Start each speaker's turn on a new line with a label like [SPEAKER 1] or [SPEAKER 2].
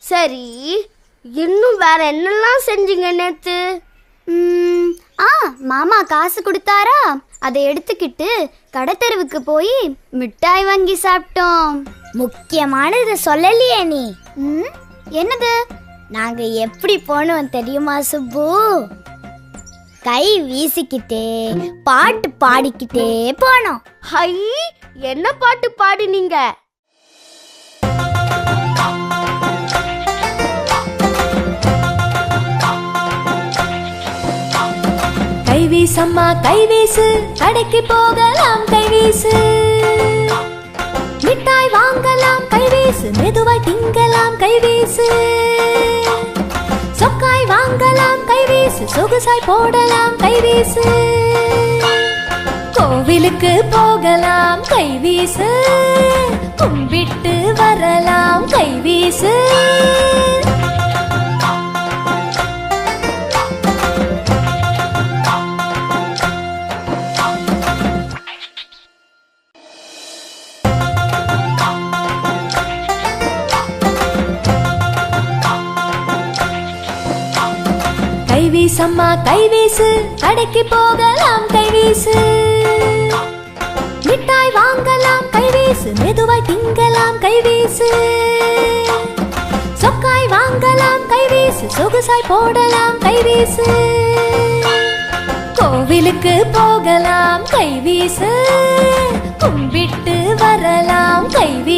[SPEAKER 1] சரி, இன்னும் வேற என்னெல்லாம் செஞ்சீங்க நேத்து?
[SPEAKER 2] மாமா காசு கொடுத்தாரா, அதை எடுத்துக்கிட்டு கடத்தெருவுக்கு போய் மிட்டாய் வாங்கி சாப்பிட்டோம்.
[SPEAKER 3] முக்கியமானது சொல்லலையே நீ.
[SPEAKER 2] என்னது?
[SPEAKER 3] நாங்க எப்படி போனோம் தெரியுமா சுப்பு? கை வீசிக்கிட்டே பாட்டு பாடிக்கிட்டே போனோம்.
[SPEAKER 1] ஹை, என்ன பாட்டு பாடினீங்க?
[SPEAKER 4] கைவீசம்மா கைவீசு, கடைக்கு போகலாம் கைவீசு, மிட்டாய் வாங்கலாம் கைவீசு, மெதுவாய் திங்கலாம் கைவீசு, சொக்காய் வாங்கலாம் கைவீசு, சொகுசாய் போடலாம் கைவீசு, கோவிலுக்கு போகலாம் கைவீசு, கும்பிட்டு வரலாம் கைவீசு. கைவீசம்மா கைவீசு, கடைக்கு போகலாம் கைவீசு, மிட்டாய் வாங்கலாம் கைவீசு, மெதுவாய் திங்கலாம் கைவீசு, சொக்காய் வாங்கலாம் கைவீசு, சொகுசாய் போடலாம் கைவீசு, கோவிலுக்கு போகலாம் கைவீசு, கும்பிட்டு வரலாம் கைவீசு.